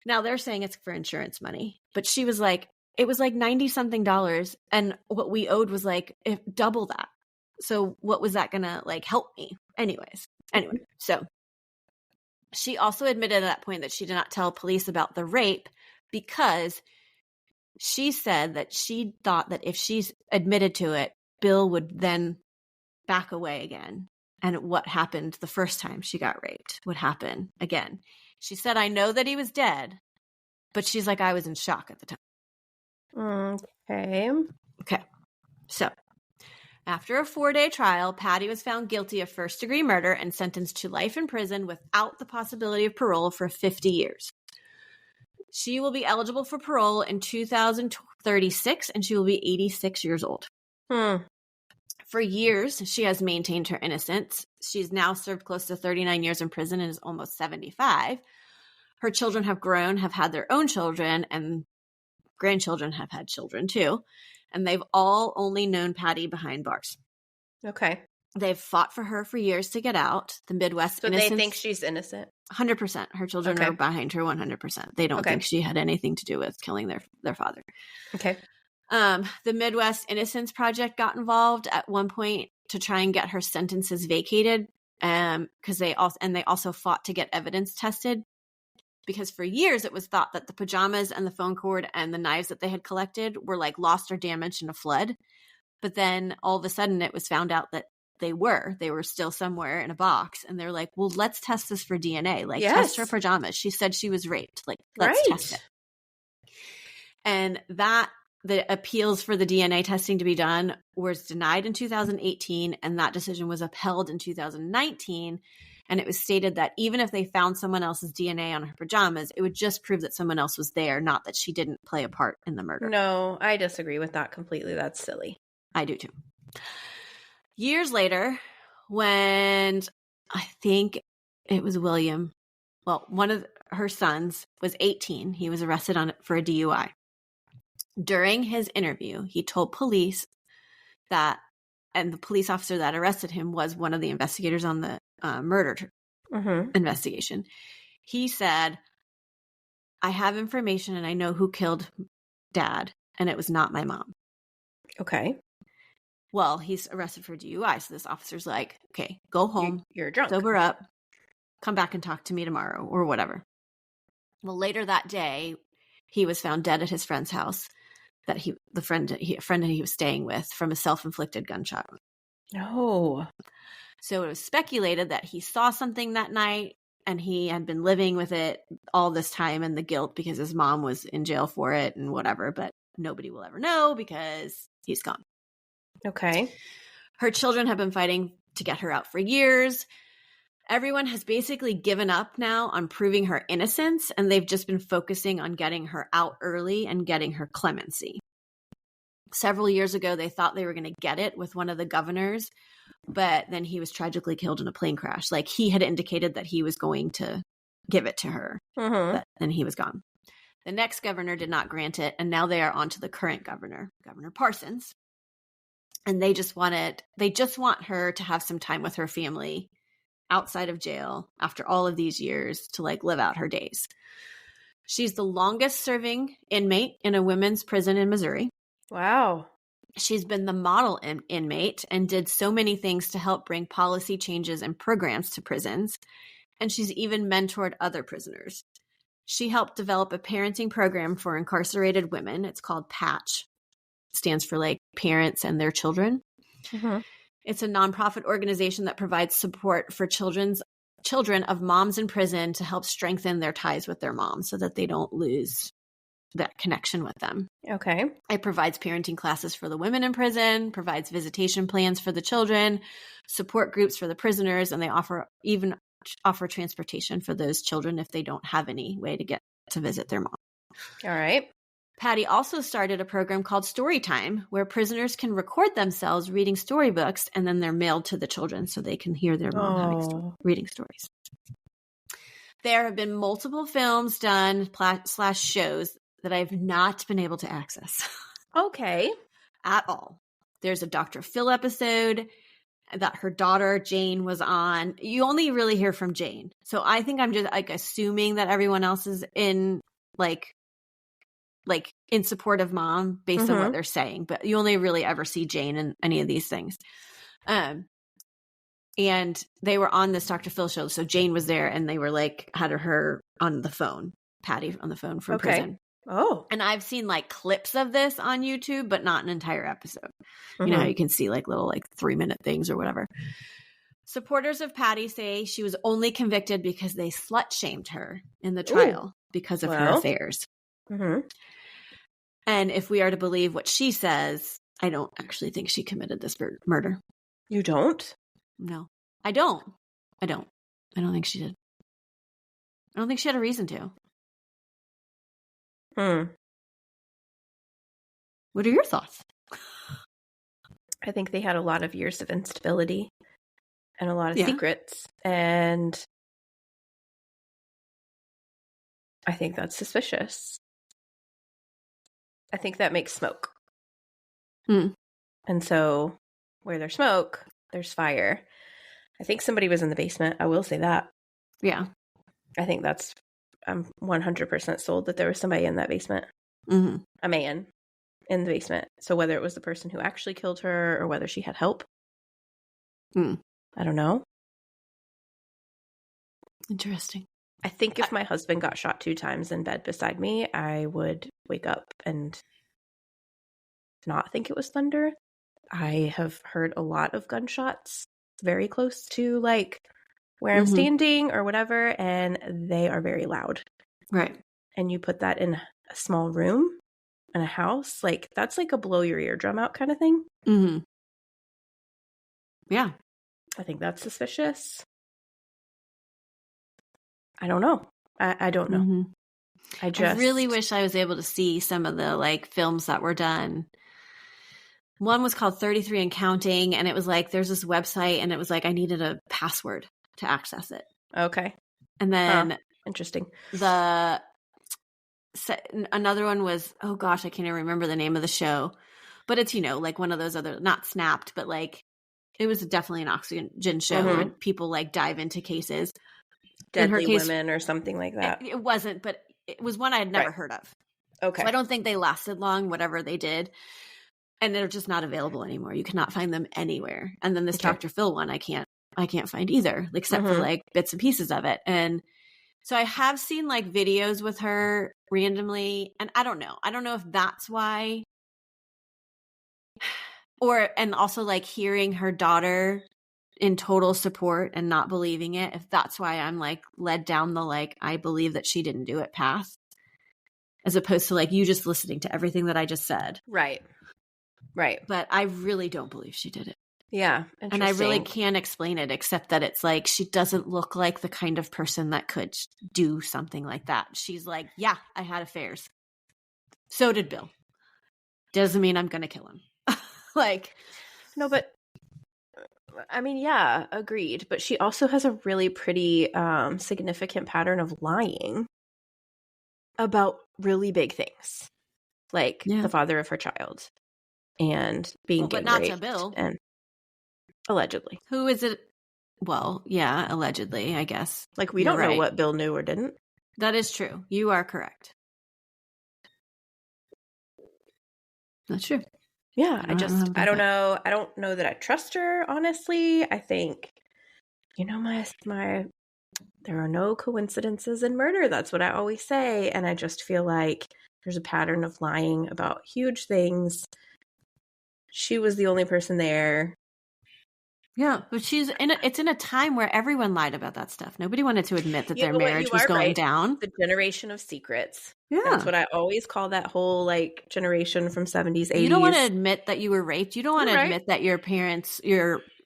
Now they're saying it's for insurance money, but she was like, it was like $90-something, and what we owed was like double that. So what was that gonna like help me? Anyway, so she also admitted at that point that she did not tell police about the rape because she said that she thought that if she's admitted to it, Bill would then back away again. And what happened the first time she got raped would happen again. She said, I know that he was dead, but she's like, I was in shock at the time. Okay. So after a 4-day trial, Patty was found guilty of first-degree murder and sentenced to life in prison without the possibility of parole for 50 years. She will be eligible for parole in 2036, and she will be 86 years old. For years, she has maintained her innocence. She's now served close to 39 years in prison and is almost 75. Her children have grown, have had their own children, and grandchildren have had children too. And they've all only known Patty behind bars. Okay. They've fought for her for years to get out. The Midwest innocence. So they think she's innocent? 100%. Her children are behind her 100%. They don't think she had anything to do with killing their father. Okay. The Midwest Innocence Project got involved at one point to try and get her sentences vacated, because they also fought to get evidence tested, because for years it was thought that the pajamas and the phone cord and the knives that they had collected were like lost or damaged in a flood. But then all of a sudden it was found out that they were still somewhere in a box, and they're like, well, let's test this for DNA. Like, test her pajamas. She said she was raped. Like, let's test it. And the appeals for the DNA testing to be done was denied in 2018, and that decision was upheld in 2019. And it was stated that even if they found someone else's DNA on her pajamas, it would just prove that someone else was there, not that she didn't play a part in the murder. No, I disagree with that completely. That's silly. I do too. Years later, when I think it was William, well, one of her sons was 18, he was arrested for a DUI. During his interview, he told police that, and the police officer that arrested him was one of the investigators on the murder investigation. He said, I have information and I know who killed Dad, and it was not my mom. Okay. Well, he's arrested for DUI, so this officer's like, okay, go home. You're drunk. Sober up. Come back and talk to me tomorrow or whatever. Well, later that day, he was found dead at his friend's house. That a friend that he was staying with, from a self-inflicted gunshot. Oh. So it was speculated that he saw something that night, and he had been living with it all this time and the guilt because his mom was in jail for it and whatever, but nobody will ever know because he's gone. Okay. Her children have been fighting to get her out for years. everyone has basically given up now on proving her innocence, and they've just been focusing on getting her out early and getting her clemency. Several years ago, they thought they were going to get it with one of the governors, but then he was tragically killed in a plane crash. Like, he had indicated that he was going to give it to her, but then he was gone. The next governor did not grant it, and now they are on to the current governor, Governor Parsons. And they just want her to have some time with her family outside of jail after all of these years to like live out her days. She's the longest serving inmate in a women's prison in Missouri. Wow. She's been the model inmate and did so many things to help bring policy changes and programs to prisons. And she's even mentored other prisoners. She helped develop a parenting program for incarcerated women. It's called PATCH. It stands for like parents and their children. Mm-hmm. It's a nonprofit organization that provides support for children of moms in prison to help strengthen their ties with their moms so that they don't lose that connection with them. Okay. It provides parenting classes for the women in prison, provides visitation plans for the children, support groups for the prisoners, and they offer transportation for those children if they don't have any way to get to visit their mom. All right. Patty also started a program called Storytime, where prisoners can record themselves reading storybooks, and then they're mailed to the children so they can hear their mom reading stories. There have been multiple films done / shows that I've not been able to access. Okay. At all. There's a Dr. Phil episode that her daughter Jane was on. You only really hear from Jane. So I think I'm just like assuming that everyone else is in like in support of mom based on what they're saying, but you only really ever see Jane in any of these things. And they were on this Dr. Phil show. So Jane was there and they were like, had her on the phone, Patty on the phone from prison. Oh. And I've seen like clips of this on YouTube, but not an entire episode. You know how you can see like little like 3-minute things or whatever. Supporters of Patty say she was only convicted because they slut shamed her in the trial because of her affairs. Mm-hmm. And if we are to believe what she says, I don't actually think she committed this murder. You don't? No, I don't. I don't think she did. I don't think she had a reason to. What are your thoughts? I think they had a lot of years of instability and a lot of secrets. And I think that's suspicious. I think that makes smoke. And so where there's smoke, there's fire. I think somebody was in the basement. I will say that. Yeah. I think I'm 100% sold that there was somebody in that basement. A man in the basement. So whether it was the person who actually killed her or whether she had help. I don't know. Interesting. I think if my husband got shot 2 times in bed beside me, I would wake up and not think it was thunder. I have heard a lot of gunshots very close to like where I'm standing or whatever, and they are very loud. Right. And you put that in a small room in a house, like that's like a blow your eardrum out kind of thing. Yeah. I think that's suspicious. I don't know. I don't know. I really wish I was able to see some of the like films that were done. One was called 33 and Counting, and it was like there's this website, and it was like I needed a password to access it. Okay. And then interesting. Another one was, oh gosh, I can't even remember the name of the show, but it's, like one of those other, not Snapped, but like it was definitely an Oxygen show where people like dive into cases. Deadly Women or something like that. It wasn't, but it was one I had never heard of. Okay. So I don't think they lasted long, whatever they did. And they're just not available anymore. You cannot find them anywhere. And then this Dr. Phil one, I can't find either, except for like bits and pieces of it. And so I have seen like videos with her randomly, and I don't know if that's why, and also like hearing her daughter in total support and not believing it, if that's why I'm like led down the like I believe that she didn't do it path, as opposed to like you just listening to everything that I just said. Right. But I really don't believe she did it. Yeah. And I really can't explain it except that it's like she doesn't look like the kind of person that could do something like that. She's like, yeah, I had affairs. So did Bill. Doesn't mean I'm going to kill him. Like, no, but I mean, yeah, agreed. But she also has a really pretty significant pattern of lying about really big things, like the father of her child and being but not raped to Bill. And allegedly. Who is it? Well, yeah, allegedly, I guess. Like, we don't know what Bill knew or didn't. That is true. You are correct. That's true. Yeah, I don't know. I don't know that I trust her, honestly. I think, there are no coincidences in murder. That's what I always say. And I just feel like there's a pattern of lying about huge things. She was the only person there. Yeah, but it's in a time where everyone lied about that stuff. Nobody wanted to admit that their marriage was going down. The generation of secrets. Yeah. That's what I always call that whole like generation from 70s, 80s. You don't want to admit that you were raped. You don't want to admit that your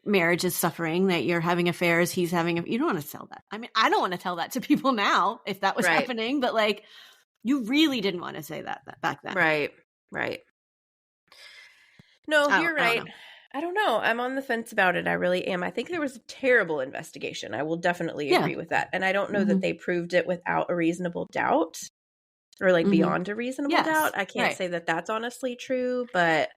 marriage is suffering, that you're having affairs, you don't want to tell that. I mean, I don't want to tell that to people now if that was happening, but like you really didn't want to say that back then. Right. No, you're right. I don't know. I'm on the fence about it. I really am. I think there was a terrible investigation. I will definitely agree with that. And I don't know that they proved it without a reasonable doubt or like beyond a reasonable doubt. I can't say that that's honestly true, but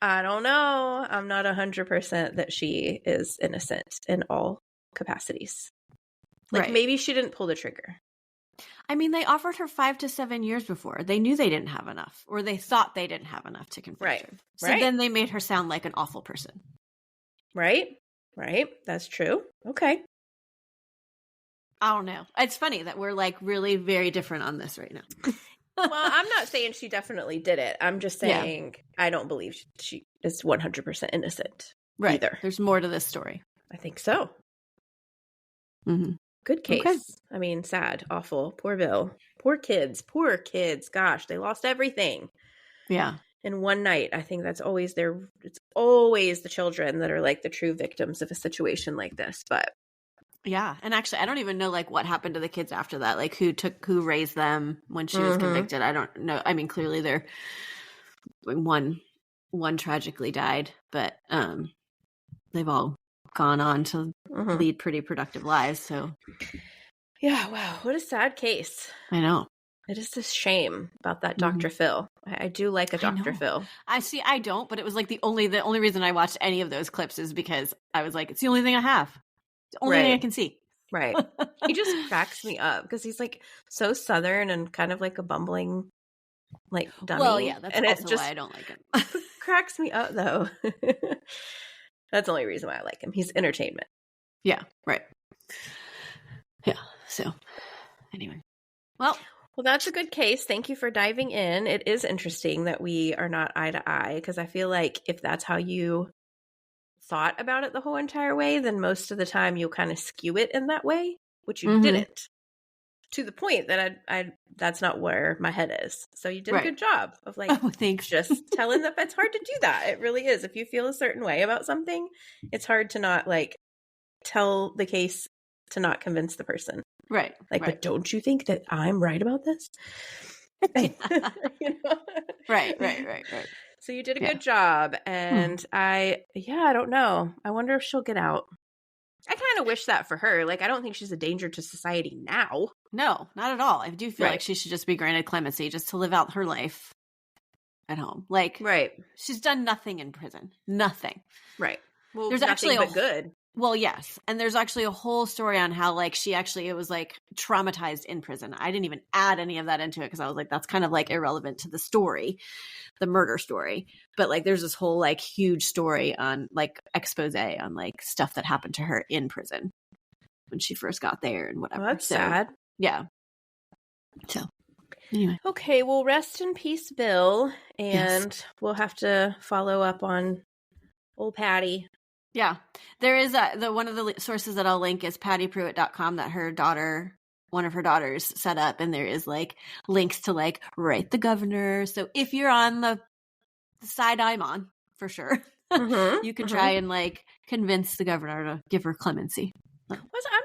I don't know. I'm not 100% that she is innocent in all capacities. Like maybe she didn't pull the trigger. I mean, they offered her 5 to 7 years before. They knew they didn't have enough, or they thought they didn't have enough to convict her. So then they made her sound like an awful person. Right. That's true. Okay. I don't know. It's funny that we're like really very different on this right now. Well, I'm not saying she definitely did it. I'm just saying I don't believe she is 100% innocent either. There's more to this story. I think so. Mm-hmm. Good case. Okay. I mean, sad, awful. Poor Bill. Poor kids. Gosh, they lost everything. Yeah. In one night. I think that's always it's always the children that are like the true victims of a situation like this. But yeah. And actually, I don't even know like what happened to the kids after that. Like who raised them when she was convicted. I don't know. I mean, clearly one tragically died, but they've all gone on to lead pretty productive lives. So yeah, wow, what a sad case. I know. It is a shame about that Dr. Phil. I do like a Dr. Phil. I don't, but it was like the only reason I watched any of those clips is because I was like, it's the only thing I have. It's the only thing I can see. Right. He just cracks me up because he's like so Southern and kind of like a bumbling like dummy. Well, yeah, that's also why I don't like him. Cracks me up though. That's the only reason why I like him. He's entertainment. Yeah, right. Yeah, so anyway. Well, that's a good case. Thank you for diving in. It is interesting that we are not eye to eye because I feel like if that's how you thought about it the whole entire way, then most of the time you'll kind of skew it in that way, which you didn't. To the point that I that's not where my head is. So you did a good job of like just telling that it's hard to do that. It really is. If you feel a certain way about something, it's hard to not like tell the case to not convince the person. Right. Like, but don't you think that I'm right about this? You know? Right. So you did a good job. And I don't know. I wonder if she'll get out. I kind of wish that for her. Like, I don't think she's a danger to society now. No, not at all. I do feel like she should just be granted clemency just to live out her life at home. Like, she's done nothing in prison. Nothing. Right. Well, there's nothing actually but good. Well, yes. And there's actually a whole story on how like it was like traumatized in prison. I didn't even add any of that into it because I was like, that's kind of like irrelevant to the story, the murder story. But like there's this whole like huge story on like expose on like stuff that happened to her in prison when she first got there and whatever. Well, that's sad. Yeah. So anyway. Okay, well, rest in peace, Bill. And we'll have to follow up on old Patty. Yeah. There is one of the sources that I'll link is pattyprewitt.com that one of her daughters set up. And there is like links to like write the governor. So if you're on the side I'm on, for sure, you can try and like convince the governor to give her clemency. I'm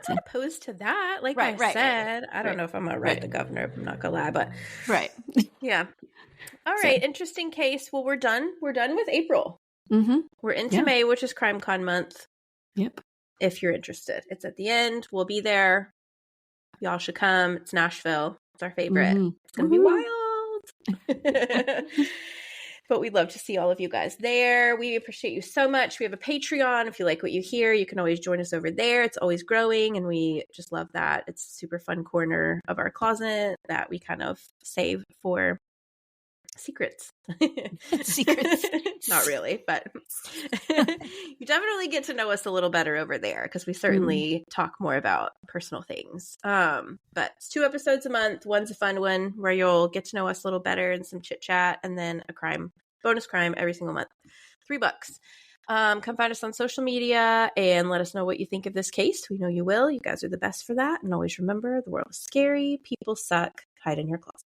not opposed to that. Like I said, I don't know if I'm going to write the governor. I'm not going to lie, but yeah. All right. Interesting case. Well, we're done. We're done with April. We're into May, which is Crime Con month. Yep. If you're interested, it's at the end. We'll be there. Y'all should come. It's Nashville. It's our favorite. It's going to be wild. But we'd love to see all of you guys there. We appreciate you so much. We have a Patreon. If you like what you hear, you can always join us over there. It's always growing, and we just love that. It's a super fun corner of our closet that we kind of save for secrets. Not really, but you definitely get to know us a little better over there because we certainly talk more about personal things. But it's 2 episodes a month. One's a fun one where you'll get to know us a little better and some chit chat, and then a bonus crime every single month. $3. Come find us on social media and let us know what you think of this case. We know you will. You guys are the best for that. And always remember, the world is scary. People suck. Hide in your closet.